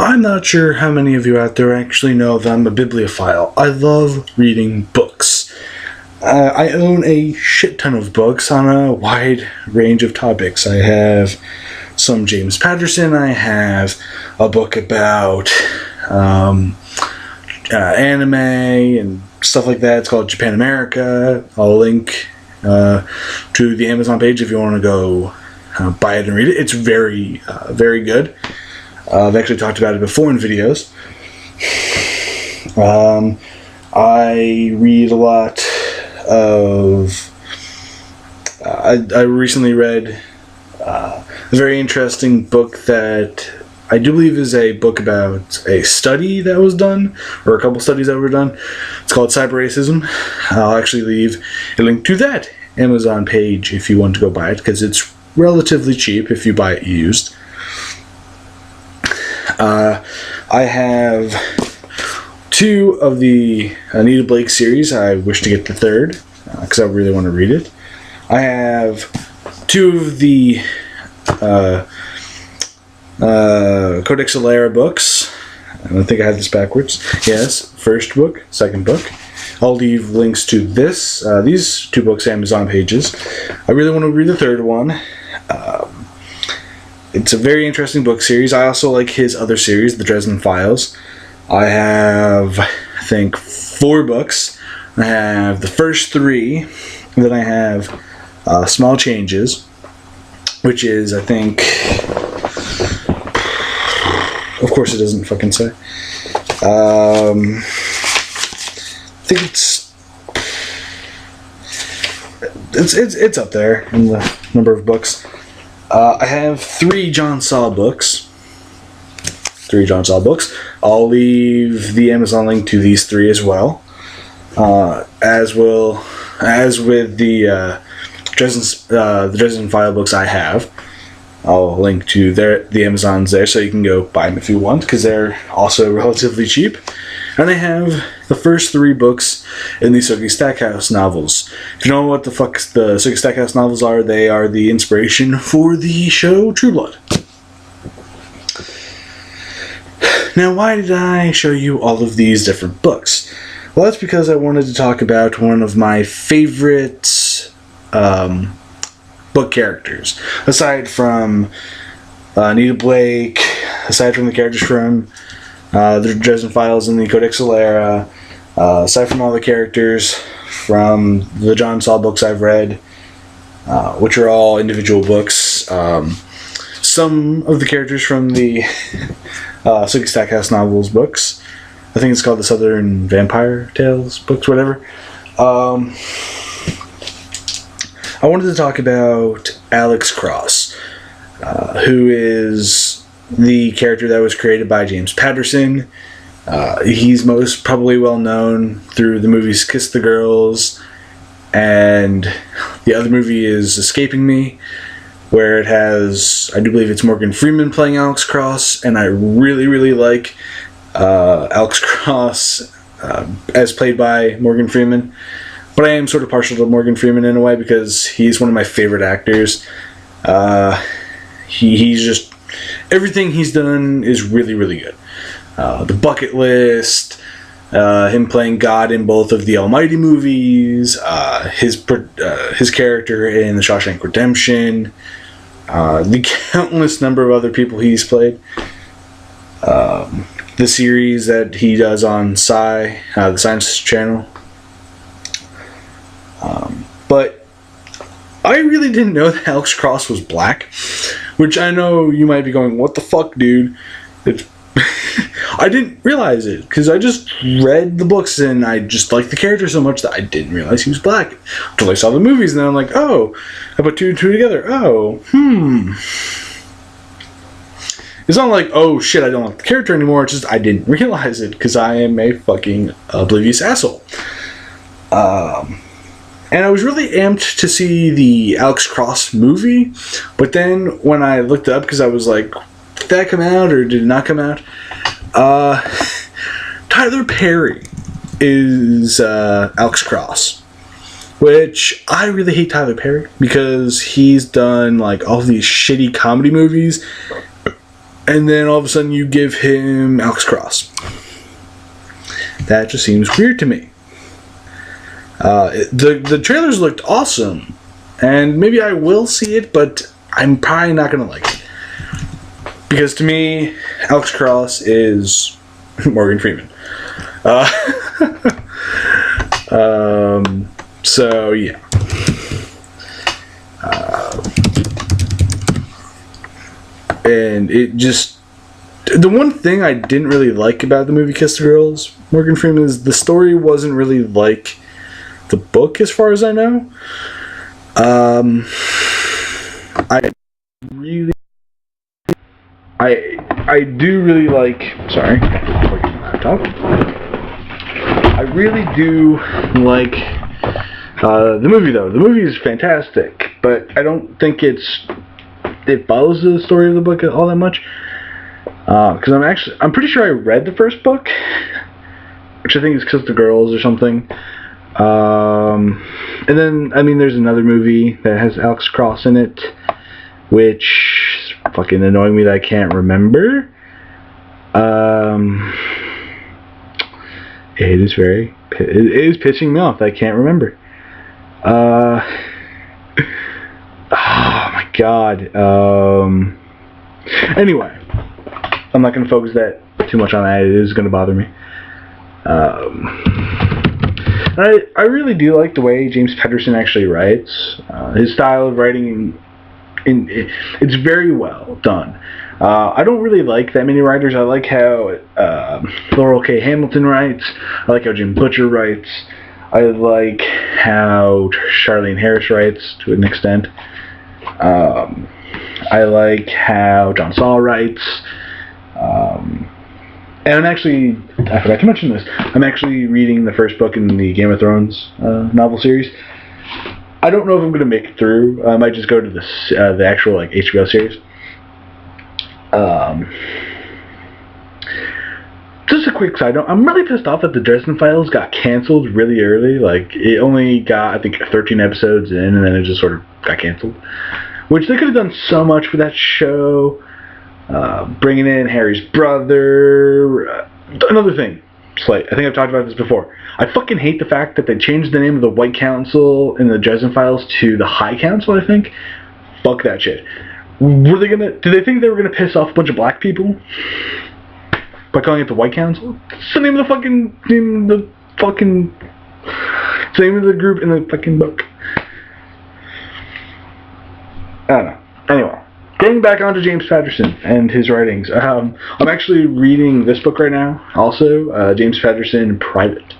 I'm not sure how many of you out there actually know that I'm a bibliophile. I love reading books. I own a shit ton of books on a wide range of topics. I have some James Patterson. I have a book about anime and stuff like that. It's called Japan America. I'll link to the Amazon page if you want to go buy it and read it. It's very, very good. I've actually talked about it before in videos. I read a lot of... I recently read a very interesting book that I do believe is a book about a study that was done, or a couple studies that were done. It's called Cyber Racism. I'll actually leave a link to that Amazon page if you want to go buy it, because it's relatively cheap if you buy it used. I have 2 of the Anita Blake series. I wish to get the 3rd, because I really want to read it. I have 2 of the Codex Alera books. I think I have this backwards. Yes, first book, second book. I'll leave links to this. These 2 books, Amazon pages. I really want to read the 3rd one. It's a very interesting book series. I also like his other series, the Dresden Files. I have, I think, 4 books. I have the first 3. And then I have Small Changes, which is, I think... Of course it doesn't fucking say. I think it's up there in the number of books. I have 3 John Saul books. 3 John Saul books. I'll leave the Amazon link to these 3 as well. As with the Dresden File books I have. I'll link to the Amazons there, so you can go buy them if you want, because they're also relatively cheap. And I have the first 3 books in the Sookie Stackhouse novels. If you know what the fuck the Sookie Stackhouse novels are, they are the inspiration for the show True Blood. Now, why did I show you all of these different books? Well, that's because I wanted to talk about one of my favorite book characters. Aside from Anita Blake, aside from the characters from the Dresden Files and the Codex Alera, aside from all the characters from the John Saul books I've read, which are all individual books, some of the characters from the Sookie Stackhouse novels books, I think it's called the Southern Vampire Tales books, whatever. I wanted to talk about Alex Cross, who is the character that was created by James Patterson. He's most probably well known through the movies Kiss the Girls, and the other movie is Escaping Me, where it has, I do believe it's Morgan Freeman playing Alex Cross, and I really, really like Alex Cross as played by Morgan Freeman. But I am sort of partial to Morgan Freeman in a way, because he's one of my favorite actors. He's just... Everything he's done is really, really good. The Bucket List, him playing God in both of the Almighty movies, his character in The Shawshank Redemption, the countless number of other people he's played. The series that he does on the Science Channel. But I really didn't know that Alex Cross was black, which I know you might be going, what the fuck, dude? I didn't realize it, because I just read the books and I just liked the character so much that I didn't realize he was black until I saw the movies, and then I'm like, oh, I put 2 and 2 together. Oh, It's not like, oh shit, I don't like the character anymore. It's just I didn't realize it, because I am a fucking oblivious asshole. And I was really amped to see the Alex Cross movie, but then when I looked it up, because I was like, did that come out or did it not come out? Tyler Perry is Alex Cross, which I really hate Tyler Perry, because he's done like all these shitty comedy movies and then all of a sudden you give him Alex Cross. That just seems weird to me. The trailers looked awesome, and maybe I will see it, but I'm probably not going to like it. Because to me, Alex Cross is Morgan Freeman. So, yeah. And it just... The one thing I didn't really like about the movie Kiss the Girls, Morgan Freeman, is the story wasn't really like the book, as far as I know. I do really like... Sorry. Laptop. I really do like the movie, though. The movie is fantastic, but I don't think it follows the story of the book all that much. Because I'm pretty sure I read the first book, which I think is Kiss the Girls or something. And then, I mean, there's another movie that has Alex Cross in it, which is fucking annoying me that I can't remember. It is pissing me off that I can't remember. Oh my god. Anyway, I'm not going to focus that too much on that. It is going to bother me. I really do like the way James Patterson actually writes. His style of writing, it's very well done. I don't really like that many writers. I like how Laurell K. Hamilton writes. I like how Jim Butcher writes. I like how Charlaine Harris writes to an extent. I like how John Saul writes. And I forgot to mention this, I'm actually reading the first book in the Game of Thrones novel series. I don't know if I'm going to make it through. I might just go to the actual HBO series. Just a quick side note, I'm really pissed off that the Dresden Files got canceled really early. It only got, I think, 13 episodes in, and then it just sort of got canceled. Which they could have done so much for that show. Bringing in Harry's brother. Another thing, I think I've talked about this before. I fucking hate the fact that they changed the name of the White Council in the Dresden Files to the High Council, I think. Fuck that shit. Did they think they were gonna piss off a bunch of black people by calling it the White Council? It's the name of the name of the group in the fucking book. I don't know. Anyway, getting back onto James Patterson and his writings. I'm actually reading this book right now, also, James Patterson Private.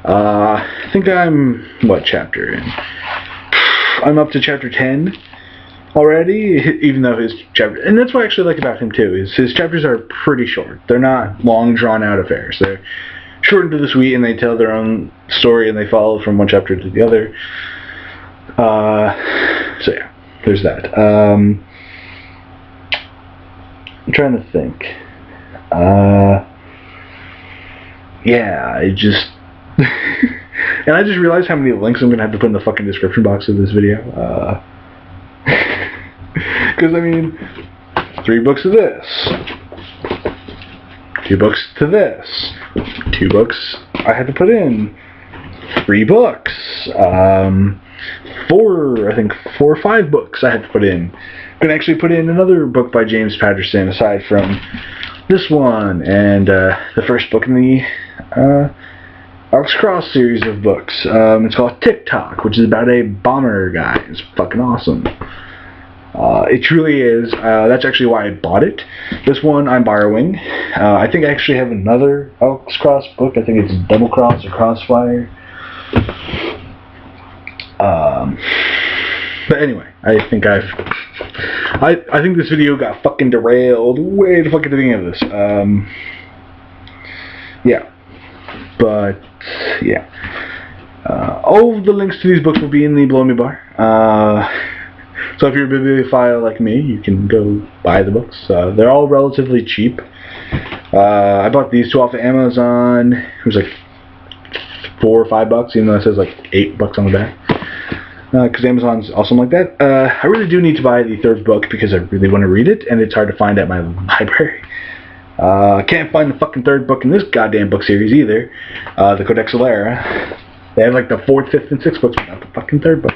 I think I'm, what chapter in? I'm up to chapter 10 already, even though his chapter... And that's what I actually like about him, too, is his chapters are pretty short. They're not long, drawn-out affairs. They're short and to the sweet, and they tell their own story, and they follow from one chapter to the other. So, yeah, there's that. I'm trying to think. Yeah, I just... and I just realized how many links I'm going to have to put in the fucking description box of this video. Because, I mean, 3 books of this. 2 books to this. 2 books I had to put in. 3 books. 4 or 5 books I had to put in. I'm going to actually put in another book by James Patterson aside from this one and the first book in the Alex Cross series of books. It's called Tock, which is about a bomber guy. It's fucking awesome. It truly is. That's actually why I bought it. This one I'm borrowing. I think I actually have another Alex Cross book. I think it's Double Cross or Crossfire. But anyway, I think this video got fucking derailed way the fuck at the beginning of this. Yeah. But, yeah. All of the links to these books will be in the Below Me bar. So if you're a bibliophile like me, you can go buy the books. They're all relatively cheap. I bought these 2 off of Amazon. It was like $4 or $5, even though it says like $8 on the back. because Amazon's awesome like that. I really do need to buy the third book because I really want to read it, and it's hard to find at my library. Can't find the fucking third book in this goddamn book series either. The Codex Alera. They have like the 4th, 5th, and 6th books, but not the fucking third book.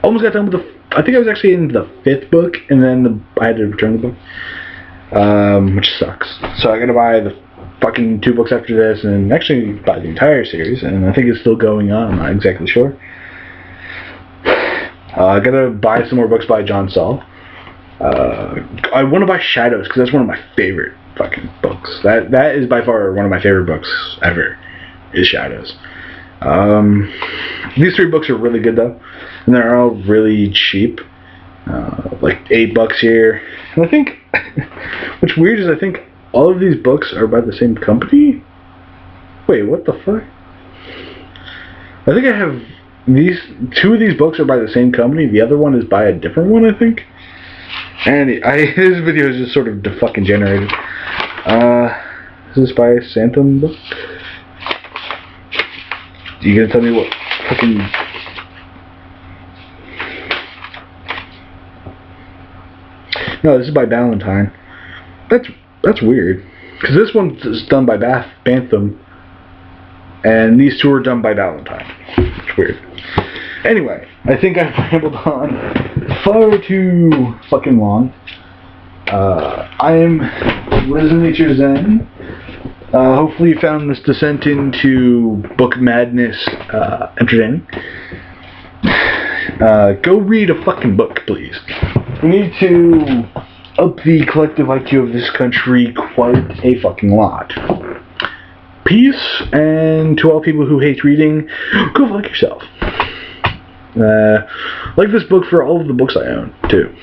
Almost got done with I think I was actually in the 5th book, and then I had to return the book, which sucks. So I gotta buy the fucking 2 books after this, and actually buy the entire series, and I think it's still going on. I'm not exactly sure. I gotta buy some more books by John Saul. I want to buy Shadows because that's one of my favorite fucking books. That is by far one of my favorite books ever. Is Shadows. These 3 books are really good though, and they're all really cheap. Like $8 here, and I think what's weird is I think all of these books are by the same company. Wait, what the fuck? I think I have these 2 of these books are by the same company. The other one is by a different one, I think. And his video is just sort of fucking generated. Is this by a Santum book? You gonna tell me what fucking... No, this is by Valentine. That's weird. Because this one's done by Bantham. And these 2 are done by Valentine. It's weird. Anyway, I think I've rambled on far too fucking long. I am Wisdom Nature Zen. Hopefully you found this descent into book madness entertaining. Go read a fucking book, please. We need to up the collective IQ of this country quite a fucking lot. Peace, and to all people who hate reading, go fuck yourself. Like this book for all of the books I own, too.